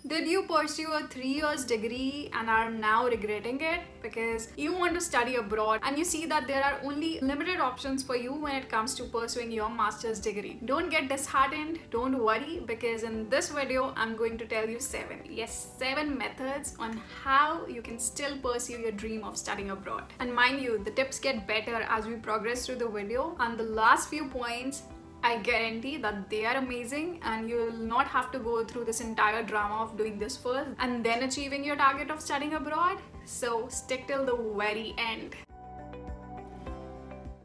Did you pursue a 3 years degree and are now regretting it because you want to study abroad and you see that there are only limited options for you when it comes to pursuing your master's degree? Don't get disheartened, don't worry, because in this video I'm going to tell you 7 methods on how you can still pursue your dream of studying abroad. And mind you, the tips get better as we progress through the video, and the last few points, I guarantee that they are amazing and you will not have to go through this entire drama of doing this first and then achieving your target of studying abroad. So stick till the very end.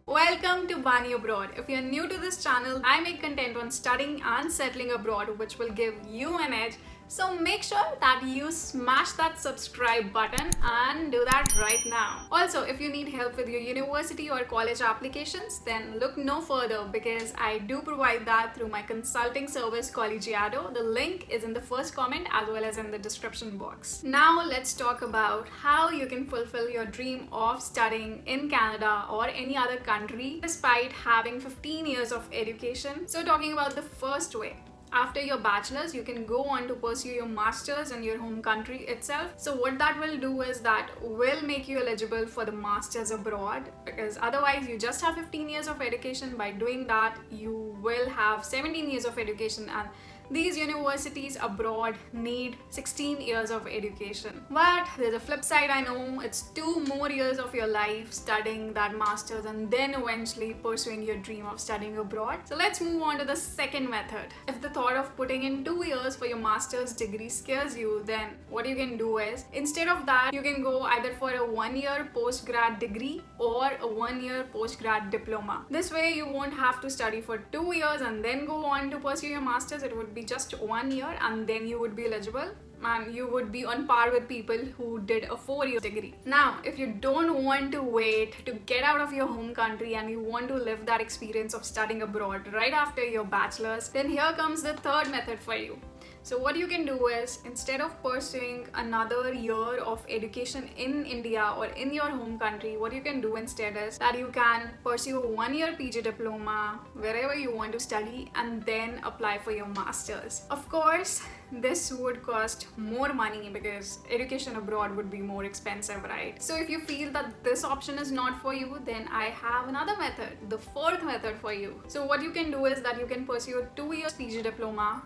Welcome to Bani Abroad. If you're new to this channel, I make content on studying and settling abroad, which will give you an edge. So make sure that you smash that subscribe button and do that right now. Also, if you need help with your university or college applications, then look no further because I do provide that through my consulting service Collegiado. The link is in the first comment as well as in the description box. Now let's talk about how you can fulfill your dream of studying in Canada or any other country despite having 15 years of education. So talking about the first way. After your bachelor's, you can go on to pursue your master's in your home country itself. So what that will do is that will make you eligible for the master's abroad, because otherwise you just have 15 years of education. By doing that, you will have 17 years of education, and these universities abroad need 16 years of education. But there's a flip side, I know. It's 2 more years of your life studying that master's and then eventually pursuing your dream of studying abroad. So let's move on to the second method. If the thought of putting in 2 years for your master's degree scares you, then what you can do is, instead of that, you can go either for a 1-year post-grad degree or a 1-year post-grad diploma. This way you won't have to study for 2 years and then go on to pursue your master's. It would be just 1 year and then you would be eligible and you would be on par with people who did a 4-year degree. Now, if you don't want to wait to get out of your home country and you want to live that experience of studying abroad right after your bachelor's, then here comes the third method for you. So what you can do is, instead of pursuing another year of education in India or in your home country, what you can do instead is that you can pursue a 1-year PG diploma wherever you want to study and then apply for your master's. Of course, this would cost more money because education abroad would be more expensive, right? So if you feel that this option is not for you, then I have another method, the fourth method for you. So what you can do is that you can pursue a 2-year PG diploma,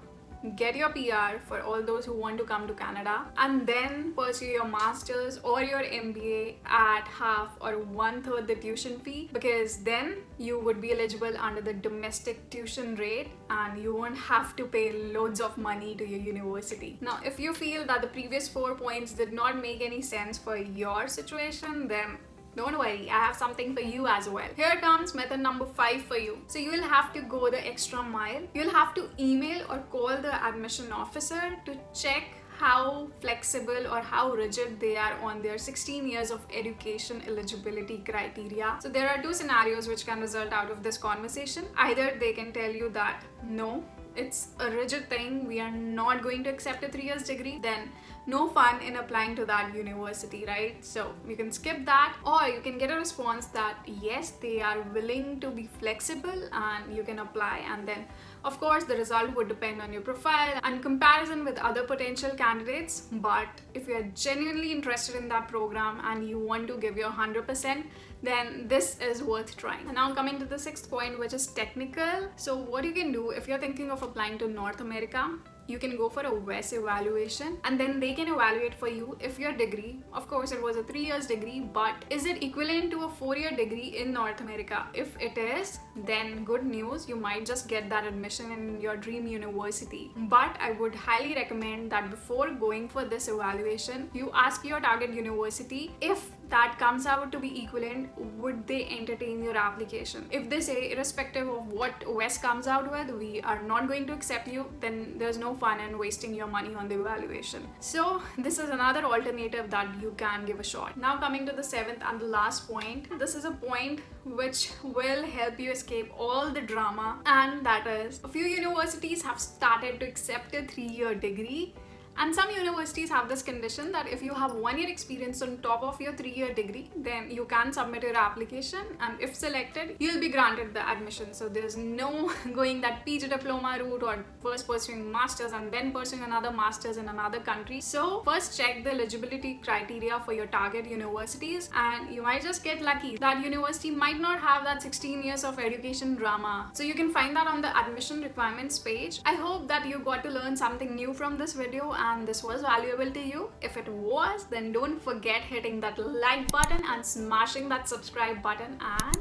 get your PR for all those who want to come to Canada, and then pursue your master's or your MBA at half or 1/3 the tuition fee, because then you would be eligible under the domestic tuition rate and you won't have to pay loads of money to your university. Now, if you feel that the previous 4 points did not make any sense for your situation, then don't worry, I have something for you as well. Here comes method number 5 for you. So you will have to go the extra mile. You'll have to email or call the admission officer to check how flexible or how rigid they are on their 16 years of education eligibility criteria. So there are 2 scenarios which can result out of this conversation. Either they can tell you that no, it's a rigid thing, we are not going to accept a 3 years degree, then no fun in applying to that university, right? So you can skip that, or you can get a response that yes, they are willing to be flexible and you can apply, and then of course the result would depend on your profile and comparison with other potential candidates. But if you are genuinely interested in that program and you want to give your 100%, then this is worth trying. And now coming to the 6th point, which is technical. So what you can do if you're thinking of applying to North America, you can go for a WES evaluation and then they can evaluate for you if your degree, of course it was a 3 years degree, but is it equivalent to a 4-year degree in North America? If it is, then good news, you might just get that admission in your dream university. But I would highly recommend that before going for this evaluation, you ask your target university if that comes out to be equivalent, would they entertain your application? If they say irrespective of what WES comes out with, we are not going to accept you, then there's no fun in wasting your money on the evaluation. So this is another alternative that you can give a shot. Now coming to the 7th and the last point. This is a point which will help you escape all the drama, and that is, a few universities have started to accept a 3-year degree And some universities have this condition that if you have 1 year experience on top of your 3-year degree, then you can submit your application, and if selected, you'll be granted the admission. So there's no going that PG diploma route or first pursuing masters and then pursuing another masters in another country. So first check the eligibility criteria for your target universities, and you might just get lucky. That university might not have that 16 years of education drama. So you can find that on the admission requirements page. I hope that you got to learn something new from this video and this was valuable to you. If it was, then don't forget hitting that like button and smashing that subscribe button and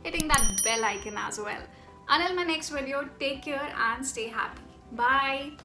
hitting that bell icon as well. Until my next video, take care and stay happy. Bye.